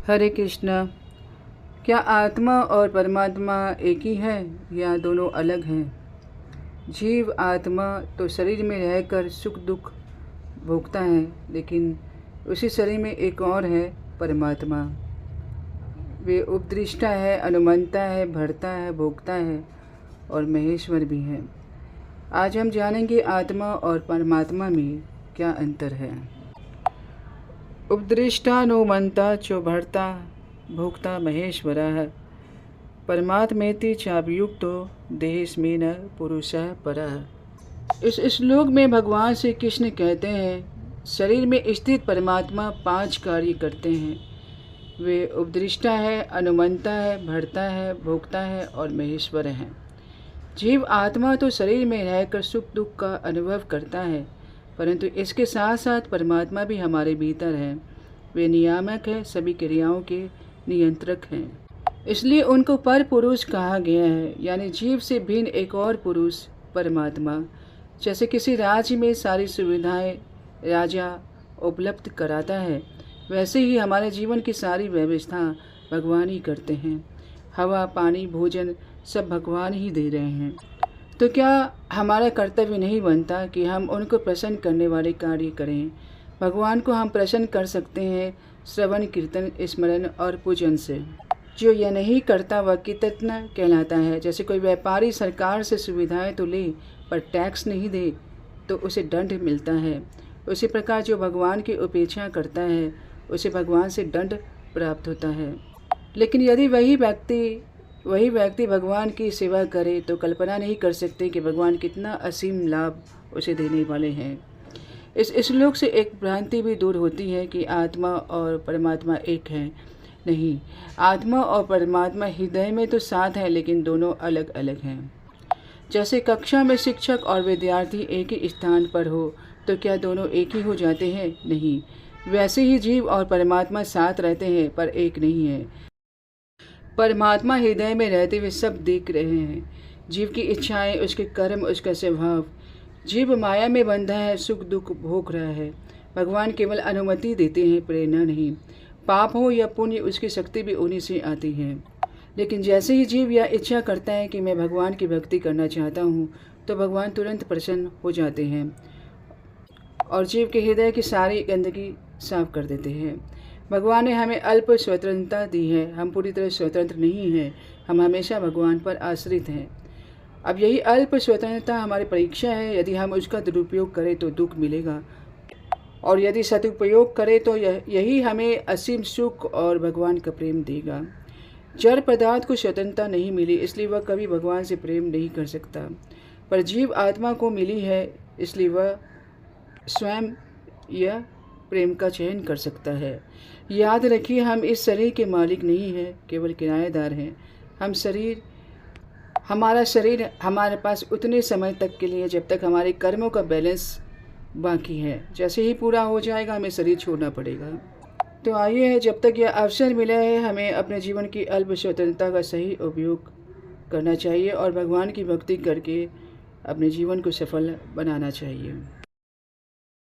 हरे कृष्णा। क्या आत्मा और परमात्मा एक ही है या दोनों अलग हैं? जीव आत्मा तो शरीर में रहकर सुख दुख भोगता है, लेकिन उसी शरीर में एक और है, परमात्मा। वे उपदृष्टा है, अनुमंता है, भरता है, भोगता है और महेश्वर भी है। आज हम जानेंगे आत्मा और परमात्मा में क्या अंतर है। उपदृष्टानुमंता च भर्ता भोक्ता महेश्वरः परमात्मेति चाभियुक्तो देहेस्मिन् पुरुषः परः। इस श्लोक में भगवान श्री कृष्ण कहते हैं, शरीर में स्थित परमात्मा 5 कार्य करते हैं। वे उपदृष्टा है, अनुमंता है, भरता है, भोक्ता है और महेश्वर हैं। जीव आत्मा तो शरीर में रहकर सुख दुख का अनुभव करता है, परंतु इसके साथ साथ परमात्मा भी हमारे भीतर है। वे नियामक है, सभी क्रियाओं के नियंत्रक हैं। इसलिए उनको पर पुरुष कहा गया है, यानी जीव से भिन्न एक और पुरुष परमात्मा। जैसे किसी राज्य में सारी सुविधाएं राजा उपलब्ध कराता है, वैसे ही हमारे जीवन की सारी व्यवस्था भगवान ही करते हैं। हवा, पानी, भोजन सब भगवान ही दे रहे हैं। तो क्या हमारा कर्तव्य नहीं बनता कि हम उनको प्रसन्न करने वाले कार्य करें? भगवान को हम प्रसन्न कर सकते हैं श्रवण, कीर्तन, स्मरण और पूजन से। जो यह नहीं करता वह कृतज्ञ कहलाता है। जैसे कोई व्यापारी सरकार से सुविधाएं तो ले पर टैक्स नहीं दे तो उसे दंड मिलता है। उसी प्रकार जो भगवान की उपेक्षा करता है उसे भगवान से दंड प्राप्त होता है। लेकिन यदि वही व्यक्ति भगवान की सेवा करे तो कल्पना नहीं कर सकते कि भगवान कितना असीम लाभ उसे देने वाले हैं। इस श्लोक से एक भ्रांति भी दूर होती है कि आत्मा और परमात्मा एक हैं। नहीं, आत्मा और परमात्मा हृदय में तो साथ हैं, लेकिन दोनों अलग अलग हैं। जैसे कक्षा में शिक्षक और विद्यार्थी एक ही स्थान पर हो तो क्या दोनों एक ही हो जाते हैं? नहीं, वैसे ही जीव और परमात्मा साथ रहते हैं पर एक नहीं है। परमात्मा हृदय में रहते हुए सब देख रहे हैं। जीव की इच्छाएं, उसके कर्म, उसका स्वभाव। जीव माया में बंधा है, सुख दुख भोग रहा है। भगवान केवल अनुमति देते हैं, प्रेरणा नहीं। पाप हो या पुण्य, उसकी शक्ति भी उन्हीं से आती है। लेकिन जैसे ही जीव यह इच्छा करता है कि मैं भगवान की भक्ति करना चाहता हूँ, तो भगवान तुरंत प्रसन्न हो जाते हैं और जीव के हृदय की सारी गंदगी साफ कर देते हैं। भगवान ने हमें अल्प स्वतंत्रता दी है। हम पूरी तरह स्वतंत्र नहीं हैं, हम हमेशा भगवान पर आश्रित हैं। अब यही अल्प स्वतंत्रता हमारी परीक्षा है। यदि हम उसका दुरुपयोग करें तो दुख मिलेगा, और यदि सदुपयोग करें तो यही हमें असीम सुख और भगवान का प्रेम देगा। जड़ पदार्थ को स्वतंत्रता नहीं मिली, इसलिए वह कभी भगवान से प्रेम नहीं कर सकता। पर जीव आत्मा को मिली है, इसलिए वह स्वयं यह प्रेम का चयन कर सकता है। याद रखिए, हम इस शरीर के मालिक नहीं हैं, केवल किराएदार हैं। हमारा शरीर हमारे पास उतने समय तक के लिए जब तक हमारे कर्मों का बैलेंस बाकी है। जैसे ही पूरा हो जाएगा हमें शरीर छोड़ना पड़ेगा। तो आइए, जब तक यह अवसर मिला है, हमें अपने जीवन की अल्प स्वतंत्रता का सही उपयोग करना चाहिए और भगवान की भक्ति करके अपने जीवन को सफल बनाना चाहिए।